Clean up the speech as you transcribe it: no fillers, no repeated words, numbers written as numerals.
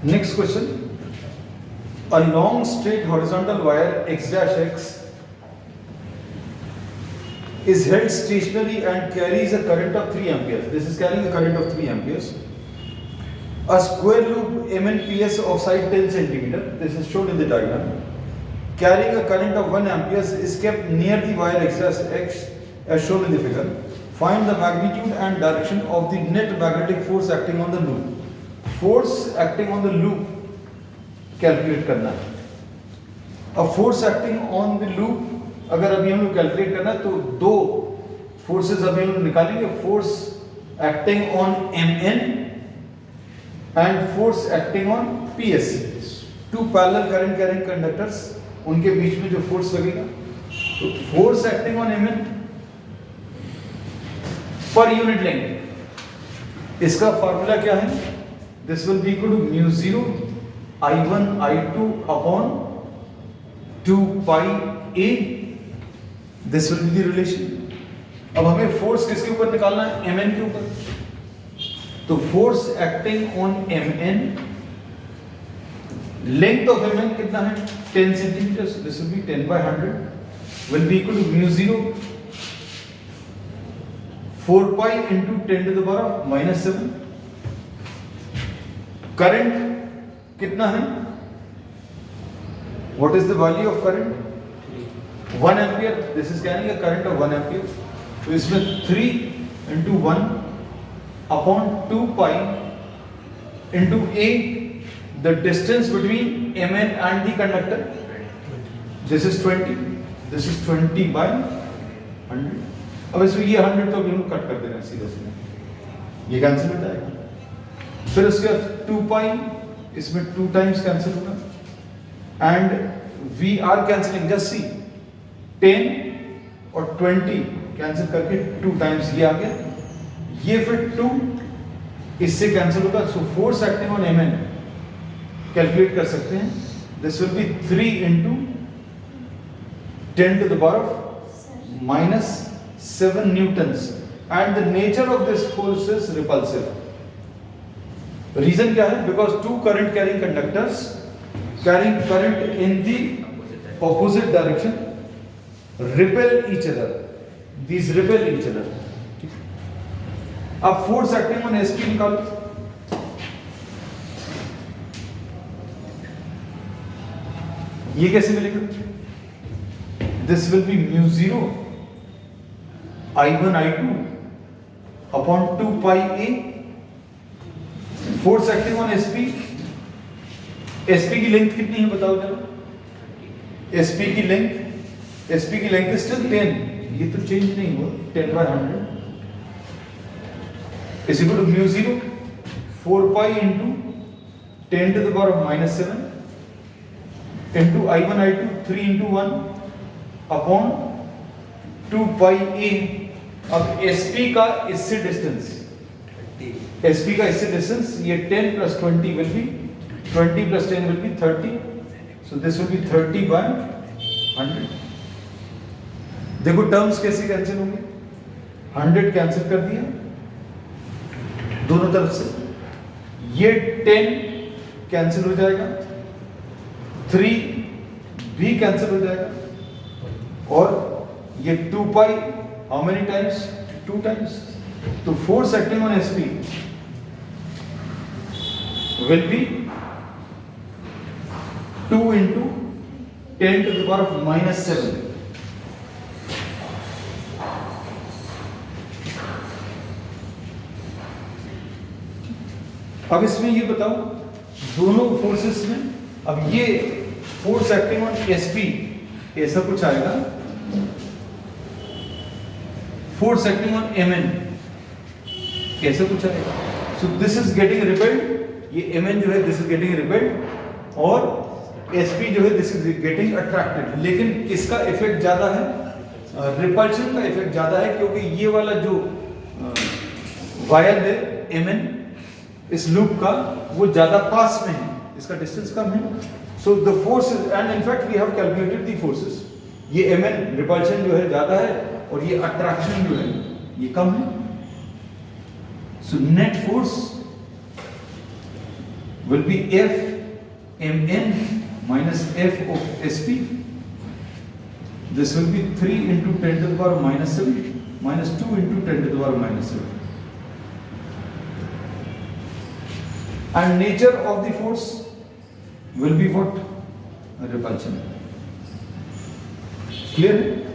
Next question. A long straight horizontal wire x dash x is held stationary and carries a current of 3 amperes. This is carrying a current of 3 amperes. A square loop MNPS of side 10 centimeter, this is shown in the diagram, carrying a current of 1 amperes is kept near the wire x dash x as shown in the figure. Find the magnitude and direction of the net magnetic force acting on the loop. Force acting on the loop calculate करना है. अब force acting on the loop अगर अभी हम लोग calculate करना है तो दो फोर्सेस अभी हम लोग निकालेंगे. Force acting on MN and force acting on PS. Two parallel current carrying conductors, उनके बीच में जो फोर्स लगेगा, तो फोर्स एक्टिंग ऑन MN पर यूनिट लेंगे. इसका फॉर्मूला क्या है? This will be equal to mu 0 I1 I2 upon 2 pi A. This will be the relation. अब हमें फोर्स किसके ऊपर निकालना है? MN के ऊपर. तो force acting on MN, length of MN कितना है? 10 centimetre. This will B 10 by 100 will be equal to mu 0 4 pi into 10 to the power of -7. Current कितना है? What is the value of current? 1 ampere. This is carrying a current of 1 ampere. तो इसमें 3 into 1 upon 2 pi into A, the distance between MN and the conductor. This is 20. This is 20 by 100. अब इसमें ये 100 तो हम cut कर देना सीधे सीधे, ये कैंसिल हो जाएगा. फिर उसके 2 pi, इसमें 2 टाइम्स कैंसिल होगा and we are cancelling. Just see 10 और 20 कैंसिल करके 2 टाइम्स ये आ गया, ये फिर 2 इससे कैंसिल होगा. So force acting on MN calculate कर सकते हैं. This will B 3 into 10 to the power of -7 newtons and the nature of this force is repulsive. Reason क्या है? Because two current carrying conductors carrying current in the opposite direction repel each other. These repel each other. अब force acting on SP निकालो. ये कैसे मिलेगा? This will be mu 0 I1 I2 upon 2 pi A. Force acting on SP की length कितनी है बताओ जरा. SP की लेंथ इज स्टिल 10. ये तो चेंज नहीं हुआ. 10 by 100 is equal to mu 0 4 pi into 10 to the power of -7 into I1 I2 3 into 1 upon 2 pi A. अब SP का इससे डिस्टेंस, SP का इससे डिस्टेंस, ये 10 plus 20 will be 20 plus 10 will be 30. So this will be 30 by 100. देखो terms कैसे cancel होंगे? 100 cancel कर दिया दोनों तरफ से, ये 10 कैंसिल हो जाएगा, 3 भी कैंसिल हो जाएगा और ये 2 pi how many times? 2 times. तो force acting on SP will be 2 into 10 to the power of -7. अब इसमें ये बताओ दोनों फोर्सेस में, अब ये फोर्स एक्टिंग ऑन SP ऐसा कुछ आएगा, फोर्स एक्टिंग ऑन MN कैसे कुछ आएगा. So this is getting repelled, ये MN जो है दिस इज गेटिंग रिपेल्ड और SP जो है दिस इज गेटिंग अट्रैक्टेड. लेकिन किसका इफेक्ट ज्यादा है? रिपल्शन का इफेक्ट ज्यादा है, क्योंकि ये वाला जो वायर है MN इस लूप का वो ज्यादा पास में है, इसका डिस्टेंस कम है. So the force and in fact we have calculated the forces. ये MN रिपल्शन जो है ज्यादा है और ये अट्रैक्शन जो है ये कम है. So net force will be F mn minus F of Sp. This will be 3 into 10 to the power minus 7 minus 2 into 10 to the power minus 7. And nature of the force will be what? Repulsion. Clear?